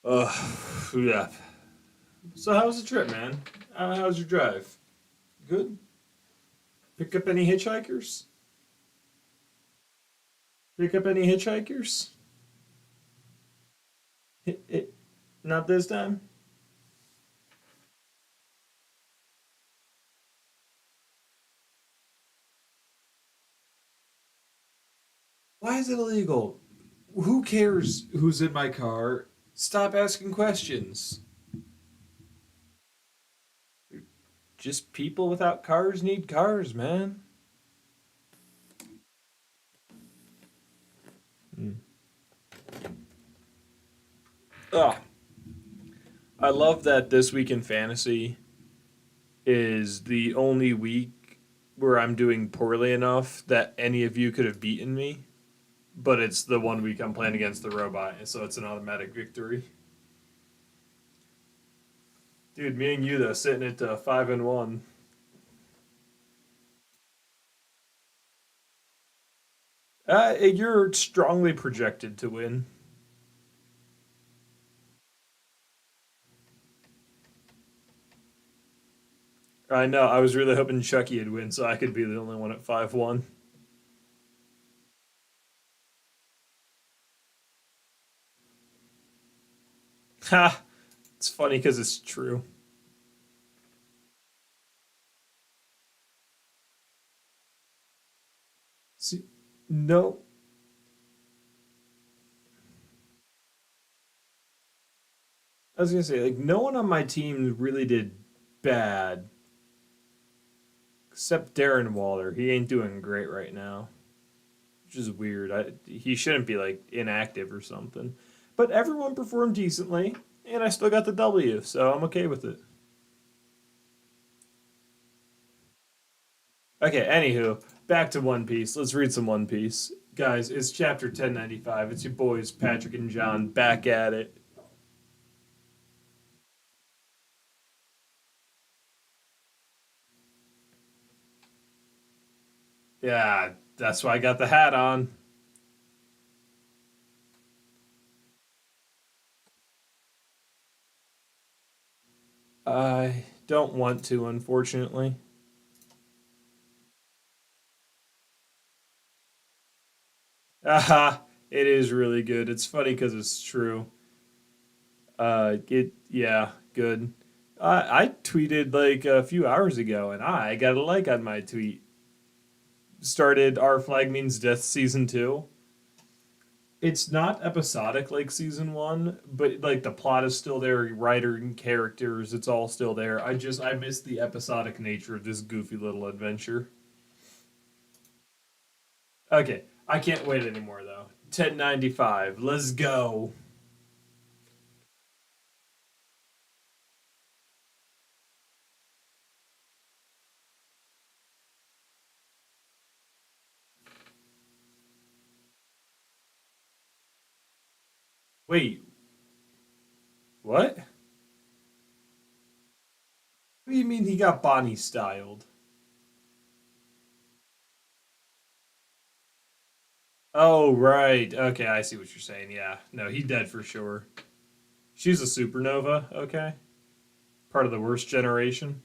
Yeah. So how was the trip, man? How's your drive? Good. Pick up any hitchhikers? Pick up any hitchhikers? Not this time. Why is it illegal? Who cares who's in my car? Stop asking questions. Just people without cars need cars, man. Mm. Ah, I love that this week in fantasy is the only week where I'm doing poorly enough that any of you could have beaten me. But it's the one week I'm playing against the robot, so it's an automatic victory. Dude, me and you though sitting at 5-1. You're strongly projected to win. I know. I was really hoping Chucky would win, so I could be the only one at 5-1. Ha! It's funny because it's true. See, no, I was gonna say like no one on my team really did bad except Darren Waller. He ain't doing great right now, which is weird. He shouldn't be like inactive or something. But everyone performed decently, and I still got the W, so I'm okay with it. Okay, anywho, back to One Piece. Let's read some One Piece. Guys, it's chapter 1095. It's your boys, Patrick and John, back at it. Yeah, that's why I got the hat on. I don't want to, unfortunately. Aha, it is really good. It's funny because it's true. Yeah, good. I tweeted like a few hours ago, and I got a like on my tweet. Started Our Flag Means Death season two. It's not episodic like season one, but like the plot is still there, writer and characters, it's all still there. I miss the episodic nature of this goofy little adventure. Okay, I can't wait anymore though. 1095, let's go. Wait, what? What do you mean he got Bonnie styled? Oh, right. Okay, I see what you're saying. Yeah. No, he dead for sure. She's a supernova, okay? Part of the worst generation.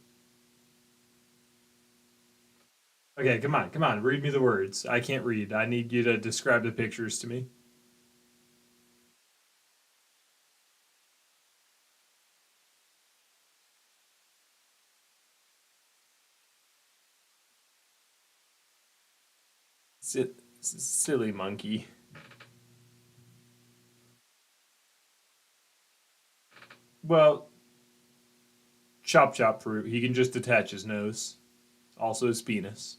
Okay, come on, come on. Read me the words. I can't read. I need you to describe the pictures to me. Si- Silly monkey. Well, chop chop fruit. He can just detach his nose. Also his penis.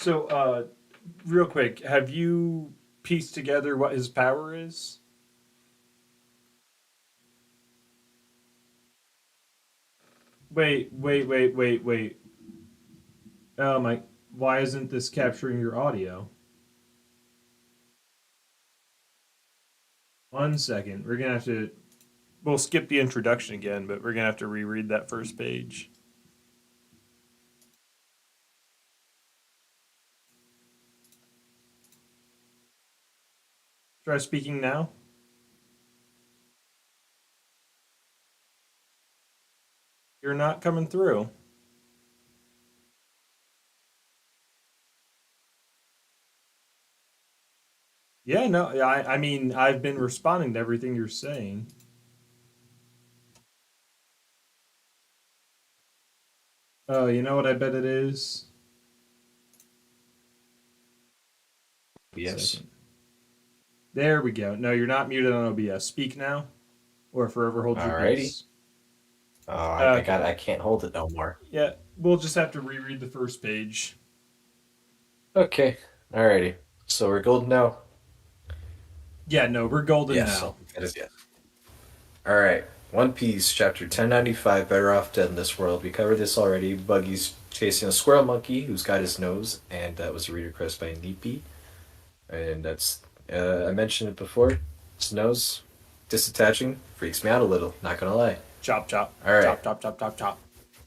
So, real quick, have you pieced together what his power is? Wait. Oh my, why isn't this capturing your audio? 1 second. We're gonna have to. We'll skip the introduction again, but we're gonna have to reread that first page. Try speaking now. You're not coming through. Yeah, no, I mean, I've been responding to everything you're saying. Oh, you know what I bet it is? Yes. Second. There we go. No, you're not muted on OBS. Speak now, or forever hold your Alrighty. peace. Oh, Okay. I can't hold it no more. Yeah, we'll just have to reread the first page. Okay. Alrighty. So we're golden now? Yeah, no, we're golden Yes. now. That is yes. Alright. One Piece, chapter 1095, Better Off Dead in This World. We covered this already. Buggy's chasing a squirrel monkey who's got his nose, and that was a reader request by Neepy. And that's, I mentioned it before. His nose, disattaching, freaks me out a little, not gonna lie. Chop, chop, Alright. chop, chop, chop, chop, chop.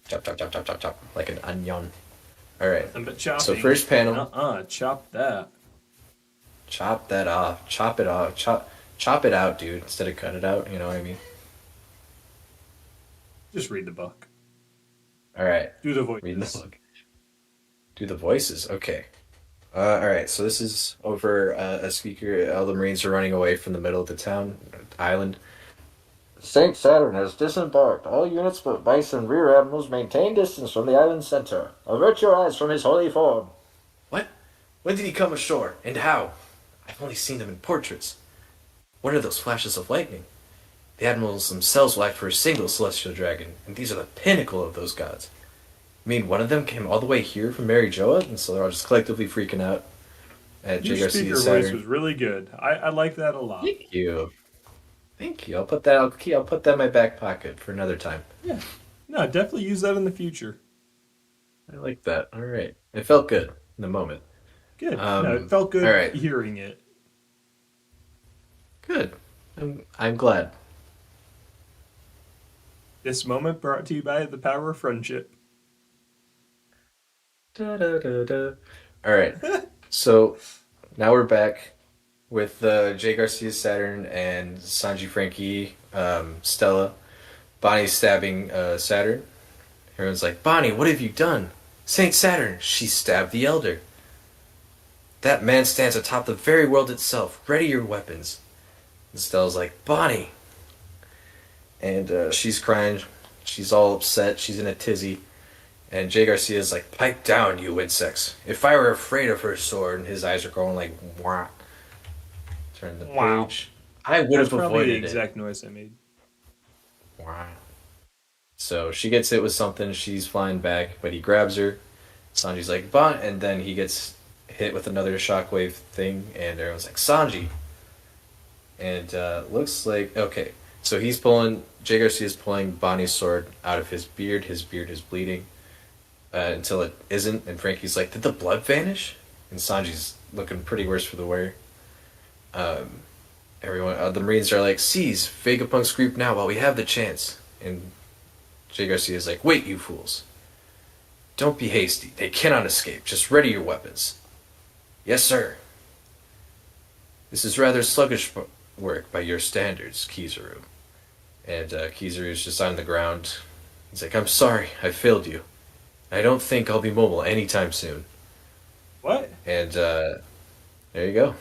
Chop, chop, chop, chop, chop, chop. Like an onion. Alright. Nothing but So chopping. first panel. Chop that. Chop that off. Chop it off. Chop it out, dude, instead of cut it out. You know what I mean? Just read the book. All right. Do the Reading the voices. book. Do the voices. Okay. All right. So this is over a speaker. All the Marines are running away from the middle of the town island. St. Saturn has disembarked. All units but vice and rear admirals maintain distance from the island center. Avert your eyes from his holy form. What? When did he come ashore? And how? I've only seen him in portraits. What are those flashes of lightning? The admirals themselves will act for a single celestial dragon, and these are the pinnacle of those gods. I mean, one of them came all the way here from Mary Joa, and so they're all just collectively freaking out at J. Your Garcia speaker voice Saturn. was really good. I like that a lot. Thank you. Thank you. I'll put that. I'll put that in my back pocket for another time. Yeah. No, definitely use that in the future. I like that. All right. It felt good in the moment. Good. No, it felt All good right. hearing it. Good. I'm glad. This moment brought to you by the power of friendship. Da, da, da, da. All right. So now we're back with Jay Garcia Saturn and Sanji Frankie Stella. Bonnie's stabbing Saturn. Everyone's like, Bonnie, what have you done? Saint Saturn, she stabbed the Elder. That man stands atop the very world itself. Ready your weapons. And Stella's like, Bonnie. And she's crying. She's all upset. She's in a tizzy. And Jay Garcia's like, pipe down, you insects. If I were afraid of her sword, and his eyes are going like, wah. Turn the Wow. page. I would That's have probably the avoided it. exact noise I made. Wah. So she gets hit with something. She's flying back, but he grabs her. Sanji's like, Bon, and then he gets hit with another shockwave thing, and everyone's like, Sanji. And looks like, okay. So he's pulling, Jay Garcia's pulling Bonnie's sword out of his beard. His beard is bleeding until it isn't. And Frankie's like, did the blood vanish? And Sanji's looking pretty worse for the wear. Everyone, the Marines are like, seize Vegapunk's group now while we have the chance. And Jay Garcia's like, wait, you fools. Don't be hasty. They cannot escape. Just ready your weapons. Yes, sir. This is rather sluggish work by your standards, Kizaru. And Kizaru is just on the ground. He's like, I'm sorry, I failed you. I don't think I'll be mobile anytime soon. What? And there you go.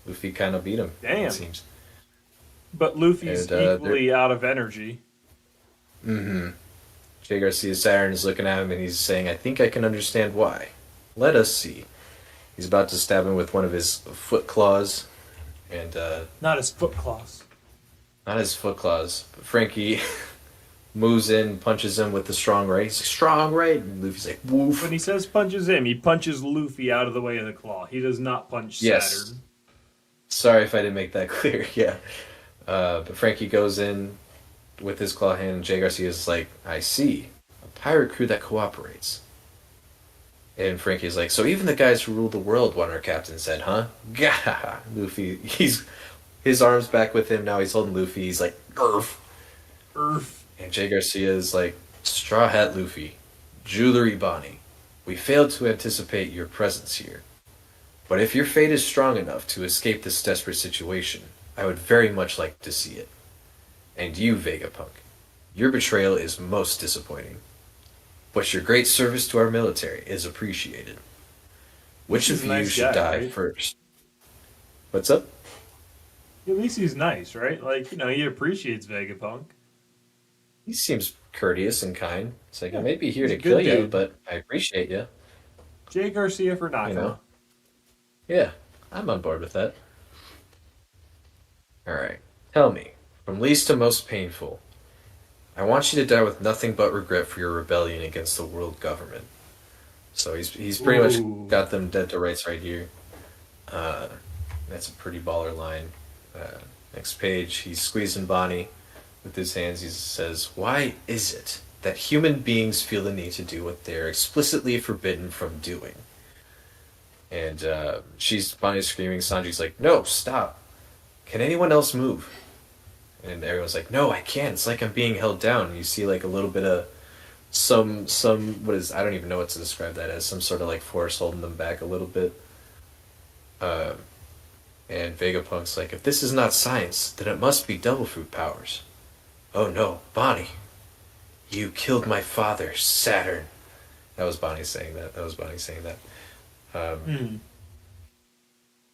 Luffy kind of beat him, Damn. it seems. But Luffy's And, equally out of energy. Mm-hmm. Jay Garcia Saturn is looking at him and he's saying, I think I can understand why. Let us see. He's about to stab him with one of his foot claws. And Not his foot claws. not his foot claws, but Frankie moves in, punches him with the strong right. He's like, strong right. And Luffy's like, When woof. he says punches him, he punches Luffy out of the way of the claw. He does not punch Yes. Saturn. Sorry if I didn't make that clear. Yeah. But Frankie goes in with his claw hand, and Jay Garcia's like, I see. A pirate crew that cooperates. And Frankie's like, so even the guys who rule the world want our captain said, huh? Gah! Luffy, his arms back with him, now he's holding Luffy, he's like, Urf. Earth. And Jay Garcia is like, Straw Hat Luffy, Jewelry Bonnie, we failed to anticipate your presence here. But if your fate is strong enough to escape this desperate situation, I would very much like to see it. And you, Vegapunk, your betrayal is most disappointing. But your great service to our military is appreciated. Which He's of a you nice should guy, die right? first? What's up? At least he's nice, right? Like, he appreciates Vegapunk. He seems courteous and kind. It's like, I Yeah, may be here he's a to kill good you, dude. but I appreciate you. Jay Garcia for You know? Nakama. Yeah, I'm on board with that. Alright. Tell me, from least to most painful, I want you to die with nothing but regret for your rebellion against the world government. So he's pretty much Ooh. got them dead to rights right here. Uh, that's a pretty baller line. Uh, Next page, he's squeezing Bonnie with his hands. He says, why is it that human beings feel the need to do what they're explicitly forbidden from doing? And Bonnie's screaming. Sanji's like, no, stop. Can anyone else move? And everyone's like, no, I can't. It's like I'm being held down. And you see like a little bit of what is, I don't even know what to describe that as, some sort of like force holding them back a little bit. Uh, and Vegapunk's like, if this is not science, then it must be devil fruit powers. Oh no, Bonnie, you killed my father, Saturn. That was Bonnie saying that. Hmm.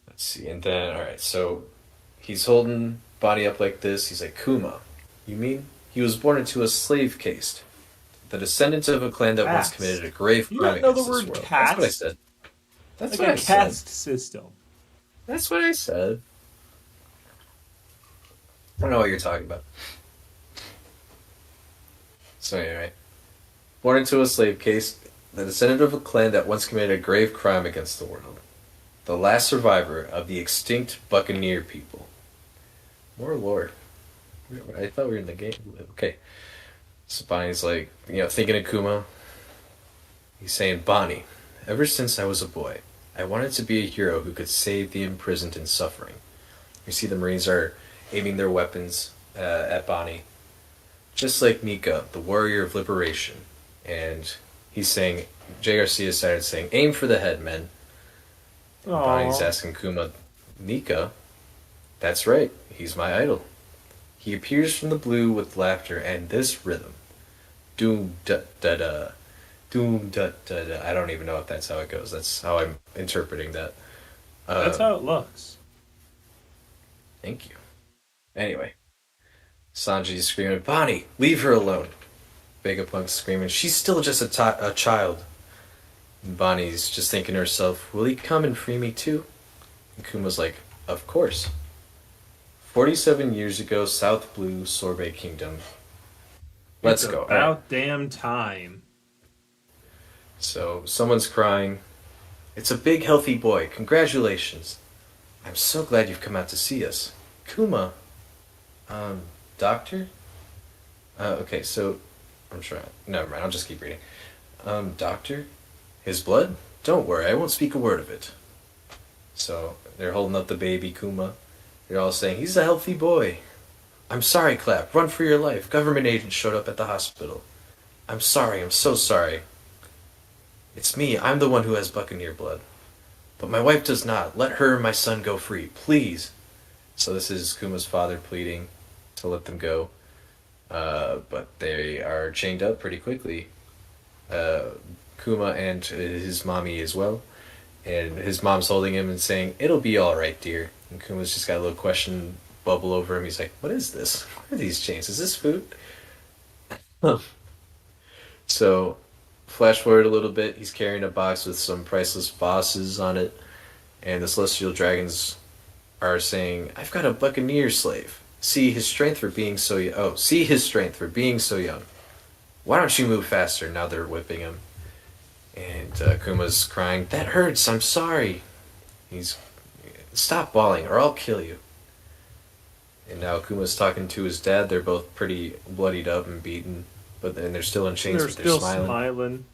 Let's see, and then, alright, so he's holding Bonnie up like this. He's like, Kuma, you mean? He was born into a slave caste, the descendant of a clan that once committed a Caste. grave You crime don't know the against this word world. That's what I caste? said. That's Like what a I said. caste system. That's what I said. I don't know what you're talking about. So anyway, born into a slave caste, the descendant of a clan that once committed a grave crime against the world. The last survivor of the extinct buccaneer people. More lore. I thought we were in the game. Okay. So Bonnie's like, thinking of Kuma. He's saying, Bonnie, ever since I was a boy, I wanted to be a hero who could save the imprisoned and suffering. You see the Marines are aiming their weapons at Bonnie. Just like Nika, the warrior of liberation. And he's saying, Jay Garcia started saying, aim for the head, men. And Bonnie's Aww. asking Kuma, Nika? That's right, he's my idol. He appears from the blue with laughter and this rhythm. Doom da da da. Doom da da da. I don't even know if that's how it goes. That's how I'm interpreting that. That's how it looks. Thank you. Anyway, Sanji's screaming, Bonnie, leave her alone. Vegapunk's screaming, she's still just a child. And Bonnie's just thinking to herself, will he come and free me too? And Kuma's like, of course. 47 years ago, South Blue, Sorbet Kingdom. Let's It's go. All right. about damn time. So, someone's crying. It's a big, healthy boy. Congratulations. I'm so glad you've come out to see us. Kuma. Doctor? Okay, so I'm trying. Never mind, I'll just keep reading. Doctor? His blood? Don't worry, I won't speak a word of it. So, they're holding up the baby Kuma. They're all saying, he's a healthy boy. I'm sorry, Clap. Run for your life. Government agents showed up at the hospital. I'm sorry, I'm so sorry. It's me, I'm the one who has Buccaneer blood. But my wife does not. Let her and my son go free, please. So this is Kuma's father pleading to let them go. But they are chained up pretty quickly. Kuma and his mommy as well. And his mom's holding him and saying, it'll be alright, dear. And Kuma's just got a little question bubble over him. He's like, what is this? What are these chains? Is this food? So, flash forward a little bit. He's carrying a box with some priceless bosses on it. And the Celestial Dragons are saying, I've got a Buccaneer slave. See his strength for being so young. Why don't you move faster?" Now they're whipping him. And Kuma's crying, "That hurts, I'm sorry." He's, "Stop bawling or I'll kill you." And now Kuma's talking to his dad. They're both pretty bloodied up and beaten, but then they're still in chains, They're but they're still smiling. smiling.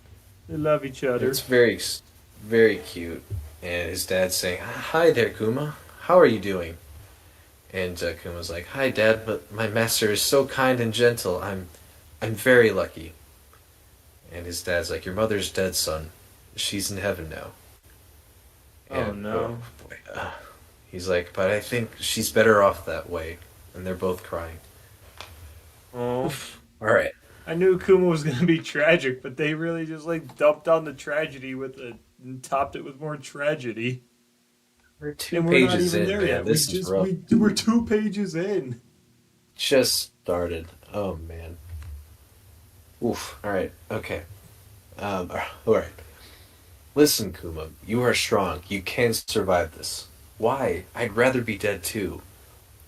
They love each other. It's very cute. And his dad's saying, "Hi there, Kuma. How are you doing?" And Kuma's like, "Hi, Dad, but my master is so kind and gentle. I'm very lucky." And his dad's like, "Your mother's dead, son. She's in heaven now." Oh And oh no. boy, he's like, "But I think she's better off that way." And they're both crying. Oh. All right, I knew Kuma was gonna be tragic, but they really just like dumped on the tragedy with it and topped it with more tragedy. we're two And we're not pages even in, there man. yet. We This is just rough. we're 2 pages in. Just started. Oh man. Oof. All right. Okay. All right. Listen, Kuma. You are strong. You can survive this. Why? I'd rather be dead too.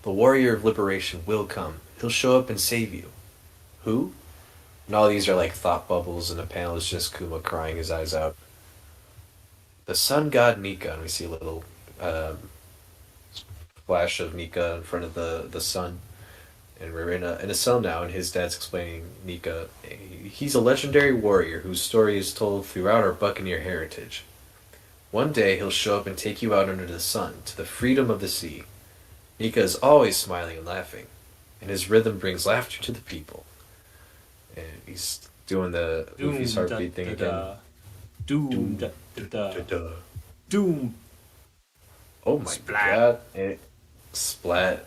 The warrior of liberation will come. He'll show up and save you. Who? And all these are like thought bubbles, and the panel is just Kuma crying his eyes out. The sun god Nika, and we see a little um, flash of Nika in front of the sun. And we're in a cell now, and his dad's explaining Nika. He's a legendary warrior whose story is told throughout our Buccaneer heritage. One day he'll show up and take you out under the sun, to the freedom of the sea. Nika is always smiling and laughing, and his rhythm brings laughter to the people. And he's doing the Doom Goofy's da heartbeat thing da again. da. Doom da da da. Da-da. Doom Oh my splat. god. And splat.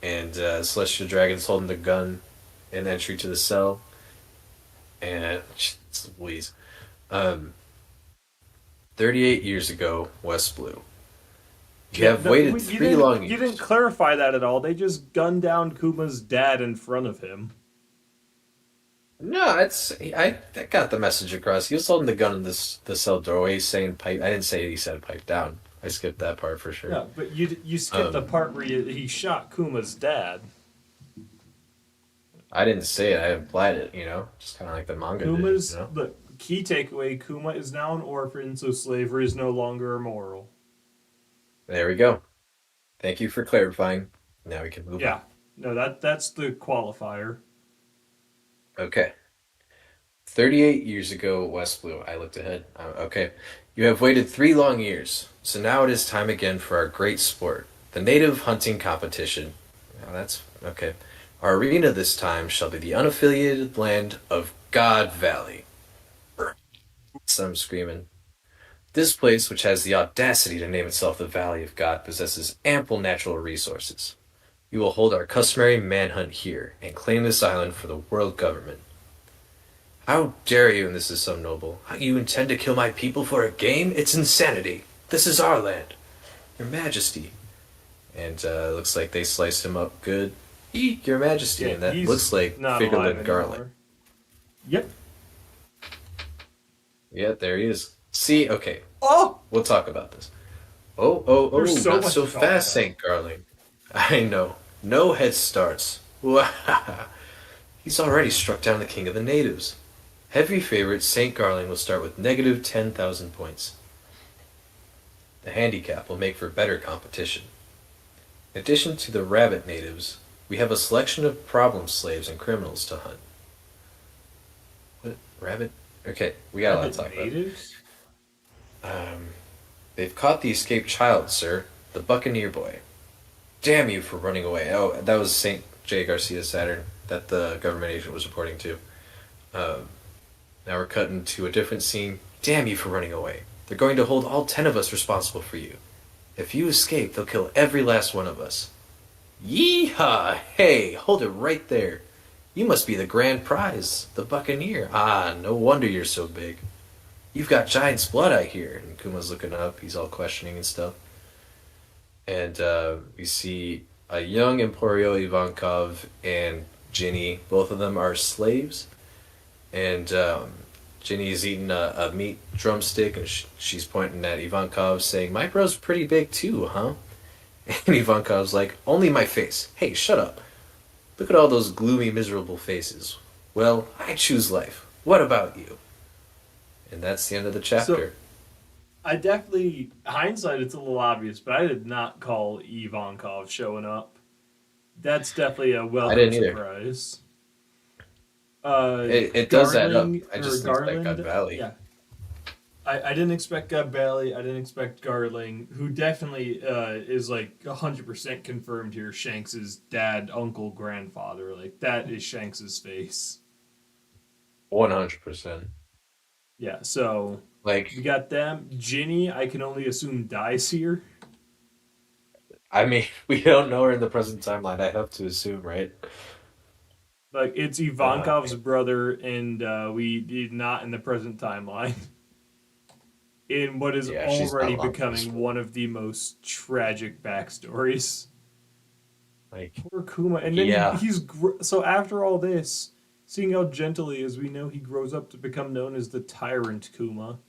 And Celestial Dragon's holding the gun in entry to the cell. And Louise. Um, 38 years ago, West Blue. You have waited You 3 long you didn't years. clarify that at all. They just gunned down Kuma's dad in front of him. No, I got the message across. He was holding the gun in the cell doorway, saying pipe. I didn't say he said pipe down. I skipped that part for sure. Yeah, but you skipped the Um, part where he shot Kuma's dad. I didn't say it. I implied it. Just kind of like the manga did. Kuma's the key takeaway. Kuma is now an orphan, so slavery is no longer immoral. There we go. Thank you for clarifying. Now we can move on. Yeah, no, that's the qualifier. Okay. 38 years ago, West Blue. I looked ahead. Okay. You have waited 3 long years, so now it is time again for our great sport, the native hunting competition. Now that's okay. Our arena this time shall be the unaffiliated land of God Valley. Some screaming. This place, which has the audacity to name itself the Valley of God, possesses ample natural resources. You will hold our customary manhunt here and claim this island for the world government. How dare you, and this is so noble. How you intend to kill my people for a game? It's insanity. This is our land. Your Majesty. And looks like they sliced him up good. Eat, Your Majesty. Yeah, And that he's looks like not alive Figurlin Garlic. anymore. Yep. Yeah, there he is. See, okay, Oh, we'll talk about this. Oh, there's so not much so to talk fast, about. St. Garling. I know. No head starts. He's already struck down the king of the natives. Heavy favorite St. Garling will start with negative 10,000 points. The handicap will make for better competition. In addition to the rabbit natives, we have a selection of problem slaves and criminals to hunt. What? Rabbit? Okay, we got a lot to talk about. natives? They've caught the escaped child, sir. The Buccaneer boy. Damn you for running away. Oh, that was St. J. Garcia Saturn that the government agent was reporting to. Now we're cutting to a different scene. Damn you for running away. They're going to hold all 10 of us responsible for you. If you escape, they'll kill every last one of us. Yeehaw! Hey, hold it right there. You must be the grand prize, the Buccaneer. Ah, no wonder you're so big. You've got giant's blood, I hear. And Kuma's looking up. He's all questioning and stuff. And we see a young Emporio Ivankov and Ginny. Both of them are slaves. And Ginny is eating a meat drumstick, and she's pointing at Ivankov, saying, "My bro's pretty big too, huh?" And Ivankov's like, "Only my face. Hey, shut up. Look at all those gloomy, miserable faces. Well, I choose life. What about you? And that's the end of the So chapter. I definitely hindsight it's a little obvious, but I did not call Ivankov showing up. That's definitely a I welcome didn't either. surprise. It does add up. Garling I or just didn't expect God Garland, Valley. yeah. I didn't expect Bailey. I didn't expect Garling, who definitely is like 100% confirmed here. Shanks's dad, uncle, grandfather. Like that is Shanks's face. 100%. Yeah. So we Like, got them. Ginny, I can only assume dies here. I mean, we don't know her in the present timeline. I have to assume, right? Like it's Ivankov's Man. brother, and we did not in the present timeline. In what is Yeah, she's not already long for this becoming world. one of the most tragic backstories. Like, Poor Kuma, and then yeah. so after all this, seeing how gentle he is, we know he grows up to become known as the tyrant Kuma.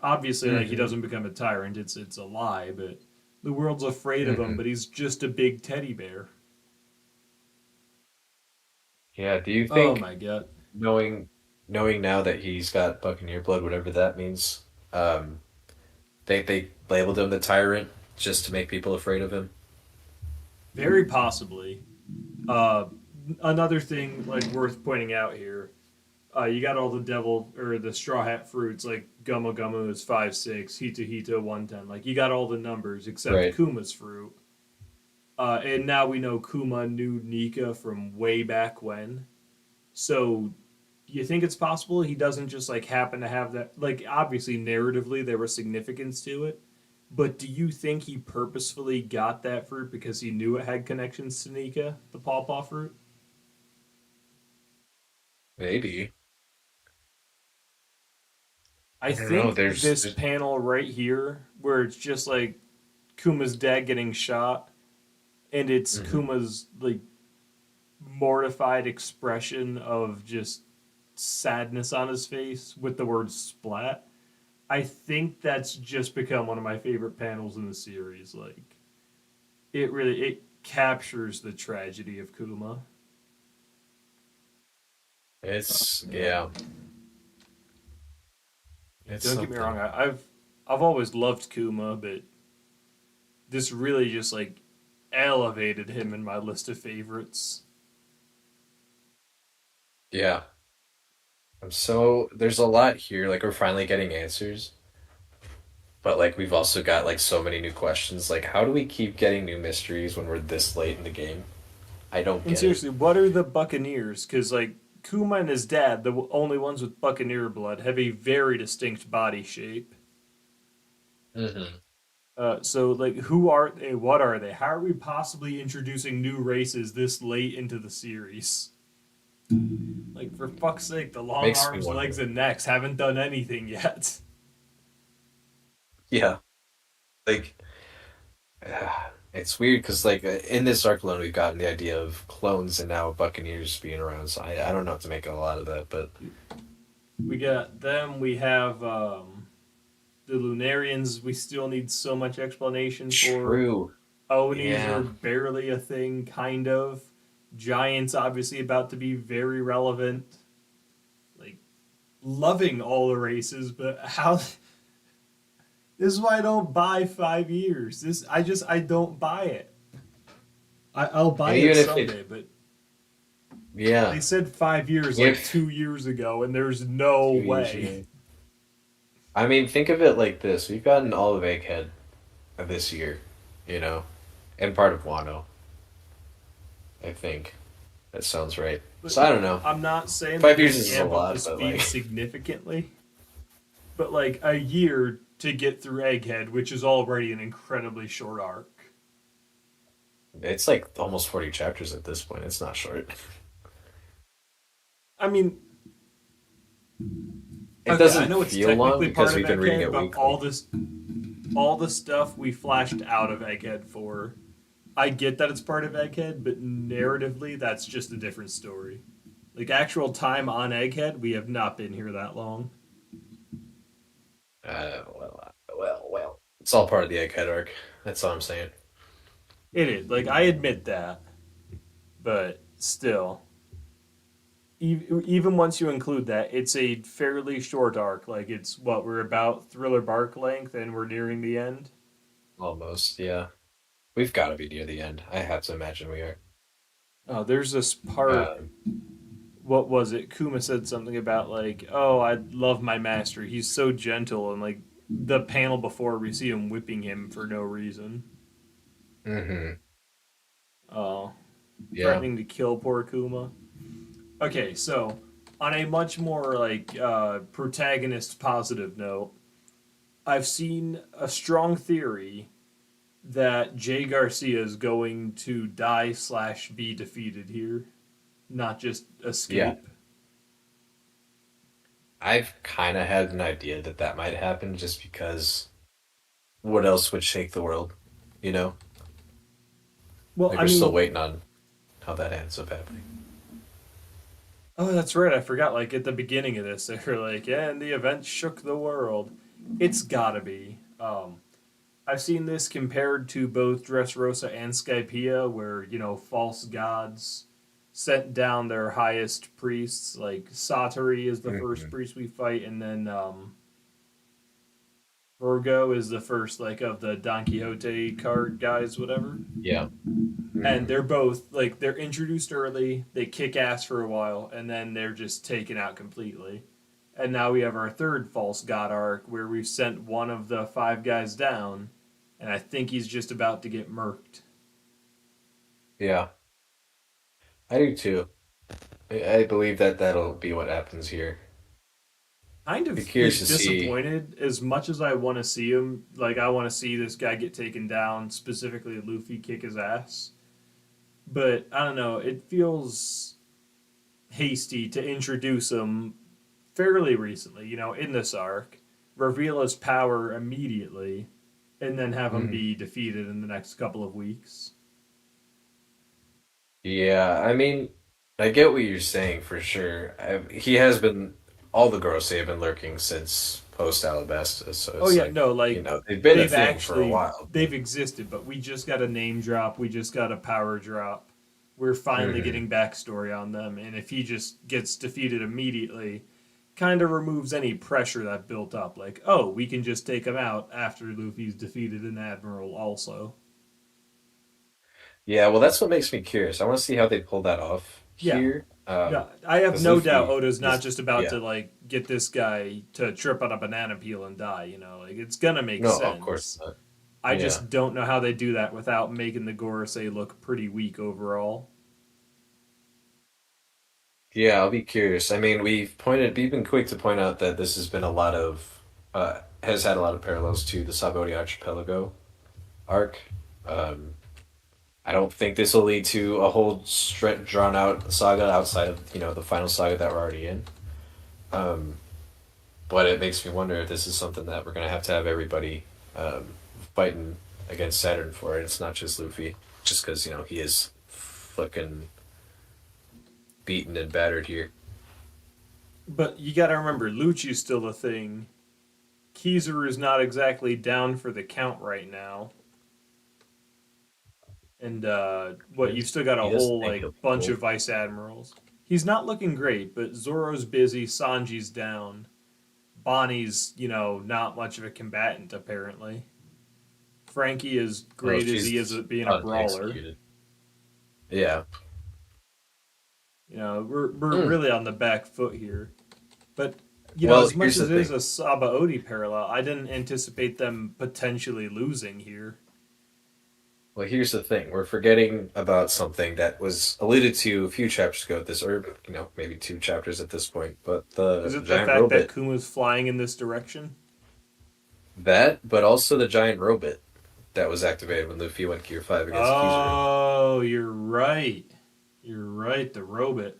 Obviously, like he hmm doesn't become a tyrant; it's a lie. But the world's afraid of him. hmm But he's just a big teddy bear. Yeah, do you Oh think my god! knowing knowing now that he's got Buccaneer blood, whatever that means, um, they labeled him the tyrant just to make people afraid of him? Very possibly. Uh, Another thing like worth pointing out here. You got all the devil or the straw hat fruits like Gumma Gumma is 5-6, Hita Hita 110. Like you got all the numbers except Right. Kuma's fruit. And now we know Kuma knew Nika from way back when. So you think it's possible he doesn't just like happen to have that? Like obviously narratively there was significance to it, but do you think he purposefully got that fruit because he knew it had connections to Nika, the pawpaw fruit? Maybe. I I don't know. think this There's panel right here, where it's just like Kuma's dad getting shot, and it's mhm. Kuma's like mortified expression of just sadness on his face with the word splat. I think that's just become one of my favorite panels in the series. Like it captures the tragedy of Kuma. Oh It's man, yeah, it's don't get me wrong. something. I've always loved Kuma, but this really just like elevated him in my list of favorites. Yeah. There's a lot here. Like we're finally getting answers, but like we've also got like so many new questions. Like how do we keep getting new mysteries when we're this late in the game? I don't And get it. seriously, what are the Buccaneers? Because like Kuma and his dad, the only ones with Buccaneer blood, have a very distinct body shape. hmm So like, who are they? What are they? How are we possibly introducing new races this late into the series? Like, for fuck's sake, the long Makes me arms, legs, wonder. and necks haven't done anything yet. Yeah. Like it's weird because like in this arc alone we've gotten the idea of clones and now Buccaneers being around. So I don't know what to make of a lot of that, but We got them. We have the Lunarians. We still need so much explanation for. true. Onis are Yeah. barely a thing, kind of. Giants obviously about to be very relevant. Like loving all the races, but how? This is why I don't buy 5 years. I don't buy it. I'll buy And it even if it someday, but yeah, they said 5 years like if 2 years ago, and there's no 2 years way. ago. I mean, think of it like this. We've gotten all of Egghead this year, you know, and part of Wano, I think. That sounds right. But So I don't know. I'm not saying they're 5 years gonna is a amp up the lot, but speed like, significantly, but like a year to get through Egghead, which is already an incredibly short arc. it's like almost 40 chapters at this point. It's not short. I mean, It okay, I doesn't know it's feel long technically because part of we've been reading Egghead, it but weekly. all the stuff we flashed out of Egghead for, I get that it's part of Egghead, but narratively, that's just a different story. Like actual time on Egghead, we have not been here that long. Well. It's all part of the Egghead arc. That's all I'm saying. It is like I admit that, but still, even once you include that, it's a fairly short arc. Like it's what we're about thriller bark length, and we're nearing the end. Almost, yeah. We've got to be near the end. I have to imagine we are. There's this part. Um, What was it? Kuma said something about like, "Oh, I love my master. He's so gentle," and like the panel before, we see him whipping him for no reason. hmm Uh, Yeah. Threatening to kill poor Kuma. Okay, so on a much more like protagonist positive note, I've seen a strong theory that Jay Garcia is going to die slash be defeated here, not just Yeah. escape. I've kind of had an idea that that might happen just because what else would shake the world? You know? Well, Like, I we're still mean, waiting on how that ends up happening. oh, that's right. I forgot. Like at the beginning of this, they were like, "Yeah, and the event shook the world." It's gotta be. I've seen this compared to both Dressrosa and Skypiea, where false gods sent down their highest priests. Like Satori is the first hmm priest we fight, and then Virgo is the first like of the Don Quixote card guys, whatever. Yeah. And hmm they're both like they're introduced early, they kick ass for a while, and then they're just taken out completely. And now we have our third false god arc where we've sent one of the five guys down, and I think he's just about to get murked. Yeah. I do too. I believe that that'll be what happens here. Kind Be of curious like to see. disappointed as much as I want to see him. Like I want to see this guy get taken down, specifically Luffy kick his ass. But I don't know. It feels hasty to introduce him fairly recently, in this arc, reveal his power immediately, and then have him Mhm. be defeated in the next couple of weeks. Yeah, I mean, I get what you're saying for sure. He has been, all the girls say have been lurking since post Alabasta, so Oh it's yeah, like, no, like they've been a they've thing for a actually while. they've existed, but we just got a name drop, we just got a power drop. We're finally hmm getting backstory on them, and if he just gets defeated immediately, kind of removes any pressure that built up. Like, oh, we can just take him out after Luffy's defeated an admiral, also. Yeah, well, that's what makes me curious. I want to see how they pull that off Yeah, here. yeah, I have Because no doubt Luffy Oda's not is, just about yeah, to like get this guy to trip on a banana peel and die. Like it's gonna make no, of course sense. not. I Yeah. just don't know how they do that without making the Gorosei look pretty weak overall. Yeah, I'll be curious. I mean, we've been quick to point out that this has been a lot of, has had a lot of parallels to the Sabori Archipelago arc. Um, I don't think this will lead to a whole drawn out saga outside of the final saga that we're already in. Um, but it makes me wonder if this is something that we're gonna have to have everybody um, fighting against Saturn for. It's not just Luffy, just because he is fucking beaten and battered here. But you got to remember, Lucci's still a thing. Kizaru's not exactly down for the count right now, and He what you've does, still got a he does whole think he'll like be bunch of pulled. vice admirals. He's not looking great, but Zoro's busy, Sanji's down. Bonnie's, not much of a combatant apparently. Frankie, as Well, great as he is she's at being a brawler, unexecuted. Yeah. we're Hmm. really on the back foot here. But Well, as much here's the as it is thing. a Saba Odi parallel, I didn't anticipate them potentially losing here. Well, here's the thing. We're forgetting about something that was alluded to a few chapters ago. This, or maybe two chapters at this point. But Is the it the giant fact that robot, Kuma's flying in this direction? that, but also the giant robot that was activated when Luffy went Gear 5 against Kizaru. Oh, you're right. You're right. The robot.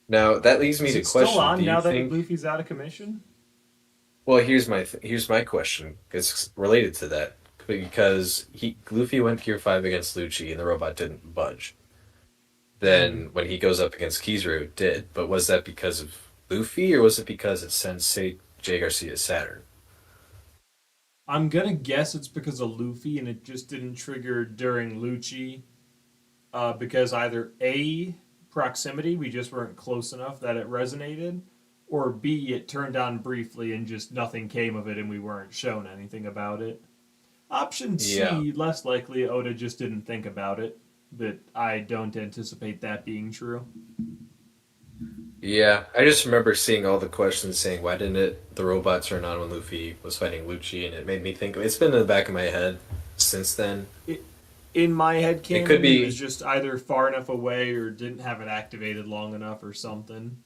Now that leads me Is to it still question: do on you now that think? Luffy's out of commission? Well, here's my question. It's related to that because Luffy went Gear 5 against Lucci and the robot didn't budge. Hmm. Then when he goes up against Kizaru, it did. But was that because of Luffy or was it because it sent say Jay Garcia Saturn? I'm gonna guess it's because of Luffy and it just didn't trigger during Lucci. because either A, proximity, we just weren't close enough that it resonated, or B, it turned on briefly and just nothing came of it and we weren't shown anything about it. Option Yeah. C, less likely Oda just didn't think about it, but I don't anticipate that being true. Yeah, I just remember seeing all the questions saying, why didn't the robot turn on when Luffy was fighting Lucci? And it made me think, it's been in the back of my head since then. It, in my head It could canon, he was be, just either far enough away or didn't have it activated long enough or something.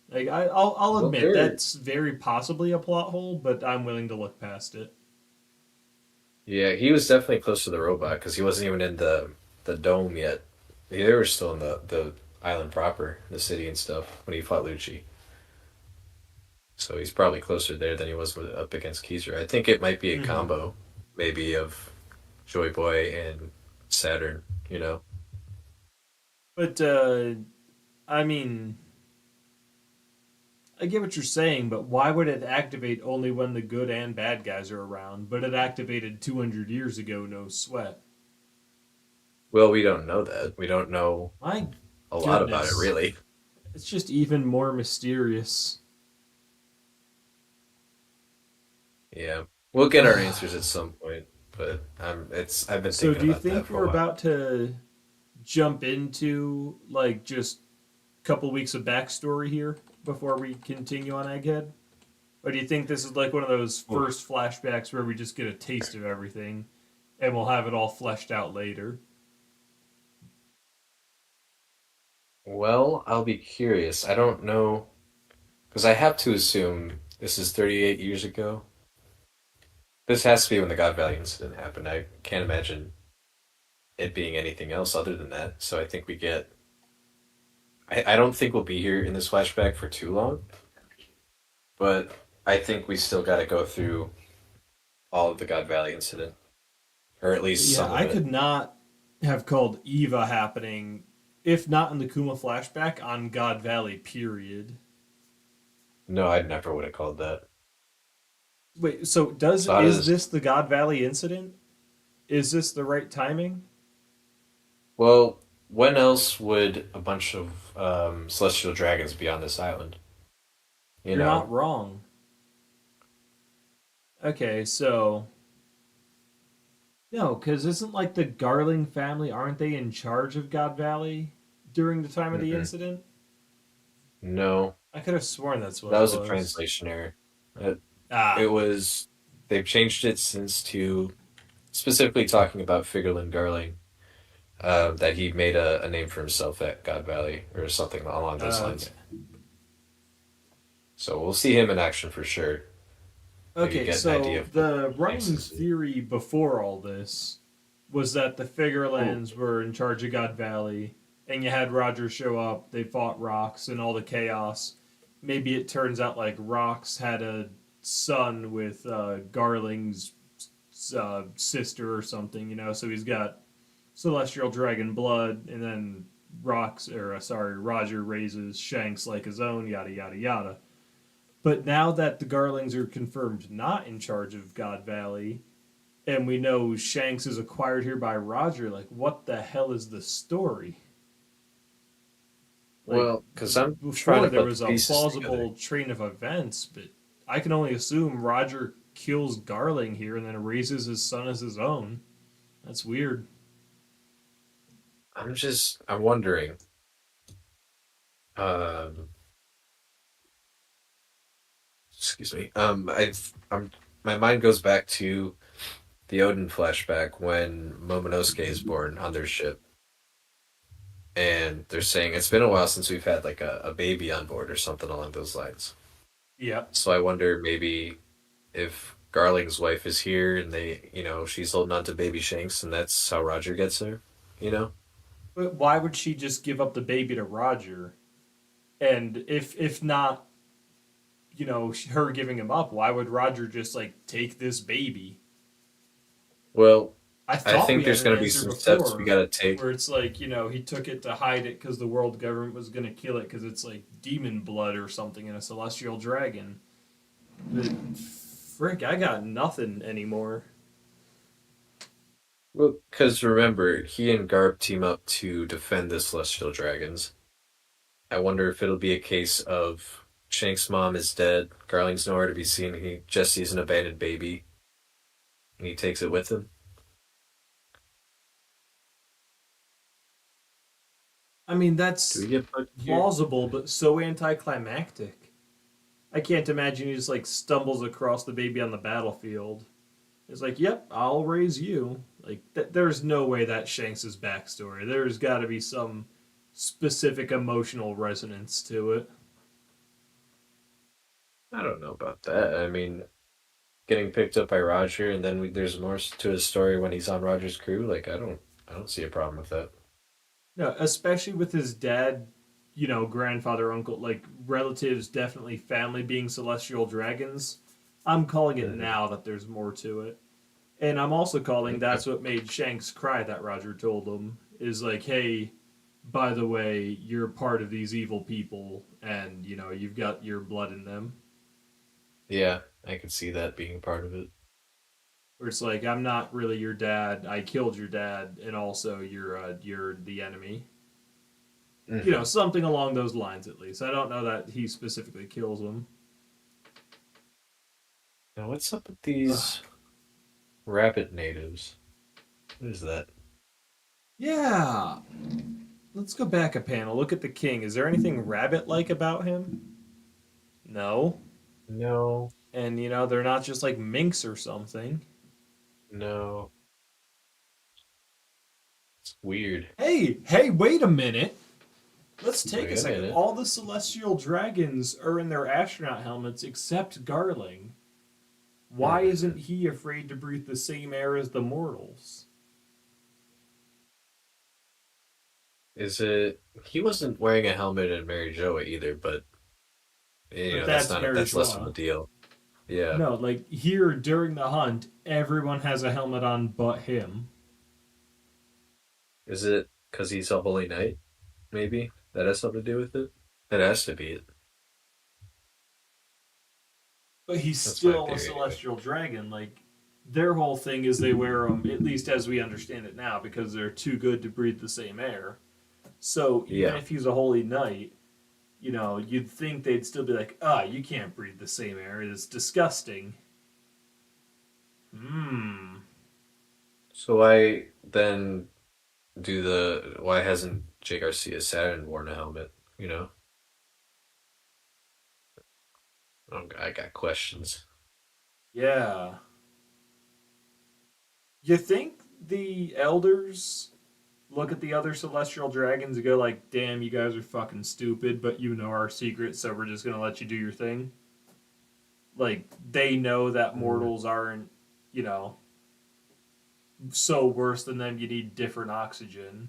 Like I'll well, admit there, that's very possibly a plot hole, but I'm willing to look past it. yeah, he was definitely close to the robot because he wasn't even in the dome yet. They were still in the island proper, the city and stuff, when he fought Lucci. So he's probably closer there than he was up against Kizer. I think it might be a Hmm. combo, maybe, of Joy Boy and Saturn, you know? But I mean, I get what you're saying, but why would it activate only when the good and bad guys are around? But it activated 200 years ago, no sweat. Well, we don't know that. We don't know My a lot about it, goodness, really. it's just even more mysterious. Yeah. We'll get our answers at some point, but I've been So, thinking do you about that think for a we're while. about to jump into like just a couple weeks of backstory here before we continue on Egghead? Or do you think this is like one of those Oof. first flashbacks where we just get a taste of everything and we'll have it all fleshed out later? Well, I'll be curious. I don't know, because I have to assume this is 38 years ago. This has to be when the God Valley incident happened. I can't imagine it being anything else other than that. So I think we get. I don't think we'll be here in this flashback for too long, but I think we still got to go through all of the God Valley incident, or at least Yeah, some of I it. could not have called Eva happening, if not in the Kuma flashback, on God Valley, period. No, I never would have called that. Wait, so does So how is does this the God Valley incident? Is this the right timing? well, when else would a bunch of celestial dragons be on this island? You You're not know? wrong. Okay, so no, because isn't like the Garling family, aren't they in charge of God Valley during the time of the Mm-mm. incident? No, I could have sworn that's what that it was a was. translation error. It Ah, was they've changed it since to specifically talking about Figurlin Garling, that he made a name for himself at God Valley or something along those okay. lines. So we'll see him in action for sure. Maybe Okay, get an idea so of what the running Shanks is. theory before all this was that the Ooh. Figurelands were in charge of God Valley, and you had Roger show up, they fought Rocks and all the chaos. Maybe it turns out like Rocks had a son with Garling's sister or something, so he's got celestial dragon blood, and then Roger raises Shanks like his own, yada yada yada. But now that the Garlings are confirmed not in charge of God Valley, and we know Shanks is acquired here by Roger, like what the hell is the story? Like Well, because I'm trying before to there put the was a pieces together. plausible train of events, but I can only assume Roger kills Garling here and then raises his son as his own. That's weird. I'm wondering. Um, excuse me. My mind goes back to the Odin flashback when Momonosuke is born on their ship, and they're saying it's been a while since we've had like a baby on board or something along those lines. Yep. So I wonder maybe if Garling's wife is here and she's holding on to baby Shanks and that's how Roger gets her, you know? But why would she just give up the baby to Roger? And if not, her giving him up, why would Roger just like take this baby? Well, I I thought think we had there's an going to be answer some steps we before got to take. where it's like, he took it to hide it because the world government was going to kill it because it's like demon blood or something in a celestial dragon. But frick, I got nothing anymore. Well, because remember, he and Garp team up to defend the Celestial Dragons. I wonder if it'll be a case of Shank's mom is dead, Garling's nowhere to be seen, he just sees an abandoned baby, and he takes it with him. I mean, Do we that's get Bucky here? plausible, but so anticlimactic. I can't imagine he just like stumbles across the baby on the battlefield. It's like, yep, I'll raise you. Like, there's no way that's Shanks' backstory. There's got to be some specific emotional resonance to it. I don't know about that. I mean, getting picked up by Roger, and then there's more to his story when he's on Roger's crew. Like, I don't see a problem with that. No, especially with his dad, grandfather, uncle, like relatives, definitely family being celestial dragons. I'm calling it Hmm. now that there's more to it. And I'm also calling Okay. that's what made Shanks cry that Roger told him is like, hey, by the way, you're part of these evil people and, you've got your blood in them. Yeah, I could see that being part of it. Where it's like, I'm not really your dad. I killed your dad, and also you're the enemy. Hmm. Something along those lines at least. I don't know that he specifically kills him. Now, what's up with Ugh. these rabbit natives? What is that? Yeah. Let's go back a panel. Look at the king. Is there anything rabbit like about him? No. No, And they're not just like minks or something. no. It's weird. Hey, wait a minute. Let's take a Wait a second. minute. All the celestial dragons are in their astronaut helmets except Garling. Why Hmm. isn't he afraid to breathe the same air as the mortals? Is it? He wasn't wearing a helmet in Mary Joa either, but But that's that's not Mary that's less of a Joie. deal. Yeah. No, like here during the hunt, everyone has a helmet on but him. Is it because he's a holy knight? Maybe that has something to do with it. That has to be it. But he's That's my still a theory anyway. celestial dragon. Like their whole thing is they wear them, at least as we understand it now, because they're too good to breathe the same air. So even Yeah. if he's a holy knight, you'd think they'd still be like, you can't breathe the same air. It's disgusting. Hmm. So why then why hasn't Jay Garcia Saturn worn a helmet? You know, I got questions. Yeah. You think the elders look at the other celestial dragons and go like, "Damn, you guys are fucking stupid, but you know our secret, so we're just gonna let you do your thing." Like they know that Mm, mortals aren't, you know, so worse than them. You need different oxygen.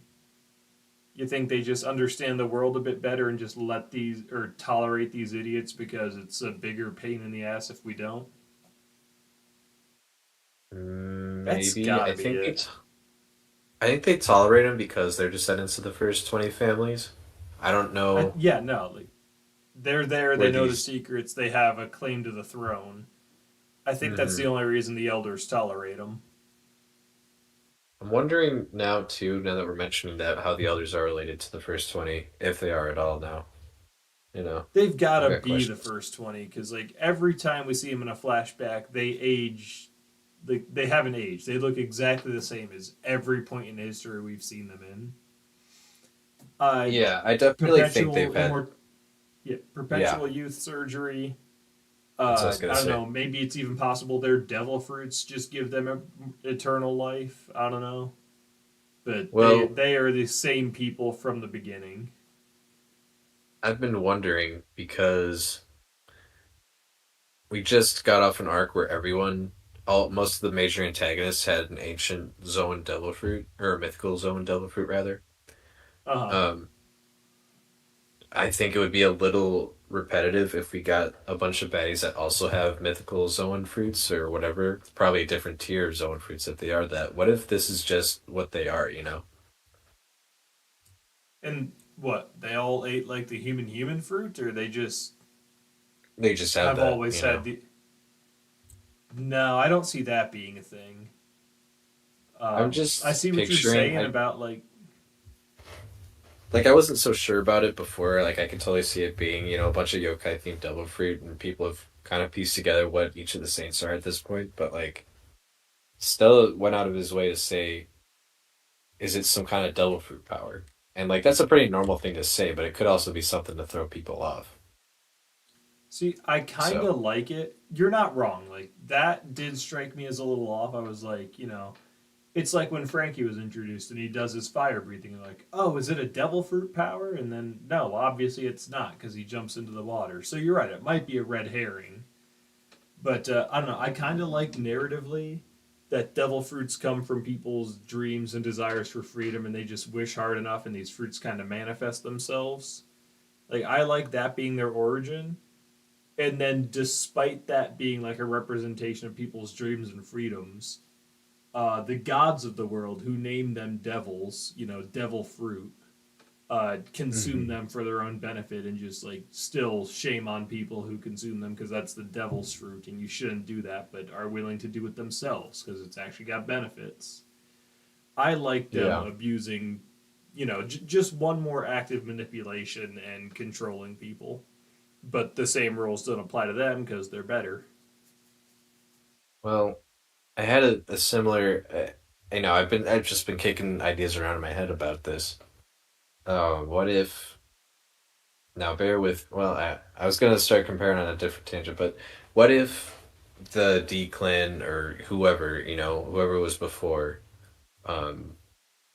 You think they just understand the world a bit better and just let these or tolerate these idiots because it's a bigger pain in the ass if we don't? That's maybe gotta be it. I think they tolerate him because they're descendants of the first 20 families. I don't know Yeah, no, like they're there, they where know the these. secrets, they have a claim to the throne. I think that's the Mhm. only reason the elders tolerate them. I'm wondering now too, now that we're mentioning that, how the elders are related to the first 20, if they are at all now. You know, They've got I've to got be the questions. first 20 because, like, every time we see them in a flashback, they age. They haven't aged. They look exactly the same as every point in history we've seen them in. Uh, Yeah, I definitely think they've perpetual had. immort- yeah, Yeah, perpetual youth surgery. that's what I was I gonna don't say. know. Maybe it's even possible their devil fruits just give them eternal life. I don't know, but they Well, they are the same people from the beginning. I've been wondering because we just got off an arc where most of the major antagonists had an ancient Zoan devil fruit, or a mythical Zoan devil fruit rather. Uh huh. Um, I think it would be a little repetitive if we got a bunch of baddies that also have mythical Zoan fruits or whatever. It's probably a different tier of Zoan fruits if they are that. What if this is just what they are, you know? And what? They all ate like the human fruit, or they just They just have have that, always you had know? the. No, I don't see that being a thing. I'm I just see what you're picturing. saying about like, Like I wasn't so sure about it before. Like I could totally see it being, a bunch of yokai themed devil fruit, and people have kind of pieced together what each of the saints are at this point. But like Stella went out of his way to say, "Is it some kind of devil fruit power?" And like that's a pretty normal thing to say, but it could also be something to throw people off. see, I kind So of like it. You're not wrong. Like that did strike me as a little off. I was like, it's like when Frankie was introduced and he does his fire breathing. Like, oh, is it a devil fruit power? And then no, obviously it's not because he jumps into the water. So you're right. It might be a red herring, but I don't know. I kind of like narratively that devil fruits come from people's dreams and desires for freedom, and they just wish hard enough, and these fruits kind of manifest themselves. Like I like that being their origin, and then despite that being like a representation of people's dreams and freedoms, the gods of the world who name them devils, devil fruit, consume Mhm. them for their own benefit and just like still shame on people who consume them because that's the devil's fruit and you shouldn't do that, but are willing to do it themselves because it's actually got benefits. I like them Yeah. abusing, just one more active manipulation and controlling people, but the same rules don't apply to them because they're better. Well, I had a similar. I've just been kicking ideas around in my head about this. What if now bear with well I was gonna start comparing on a different tangent, but what if the D clan or whoever, whoever was before, um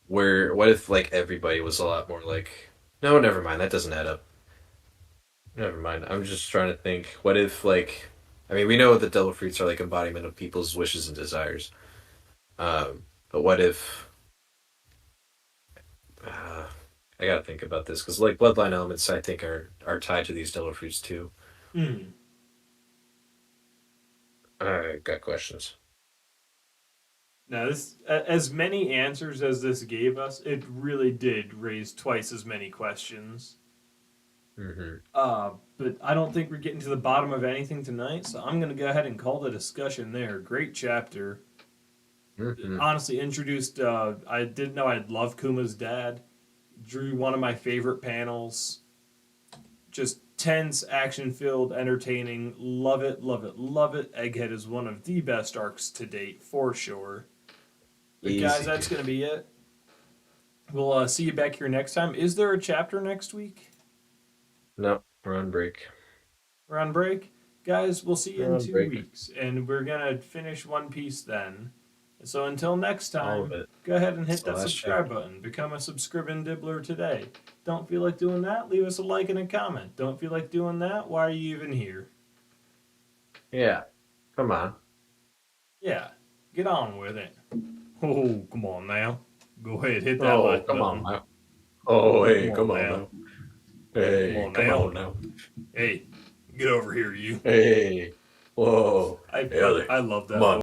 where what if like everybody was a lot more like no, never mind, that doesn't add up. Never mind. I'm just trying to think. What if like I mean we know that devil fruits are like embodiment of people's wishes and desires. But what if uh, I gotta think about this because like bloodline elements I think are tied to these devil fruits too. Mm. I got questions. Now, as many answers as this gave us, it really did raise twice as many questions. Hmm. But I don't think we're getting to the bottom of anything tonight, so I'm going to go ahead and call the discussion there. Great chapter. Hmm. Honestly, introduced. I didn't know I love Kuma's dad. Drew one of my favorite panels. Just tense, action filled, entertaining. Love it, love it, love it. Egghead is one of the best arcs to date, for sure. But guys, Easy. that's going to be it. We'll see you back here next time. Is there a chapter next week? No, we're on break. We're on break. Guys, we'll see you We're in on two break. weeks, and we're going to finish One Piece then. So until next All of time, it. go ahead and It's hit the that last subscribe chapter. button. Become a subscribing dibbler today. Don't feel like doing that? Leave us a like and a comment. Don't feel like doing that? Why are you even here? Yeah. Come on. Yeah, get on with it. Oh, come on now. Go ahead, hit that Oh, like come on button. now. Oh, Come hey, on come on now. now. Come Hey, on come now. on now. Hey, get over here, you. Hey. Whoa. I Hey, other. I love Come that on. voice.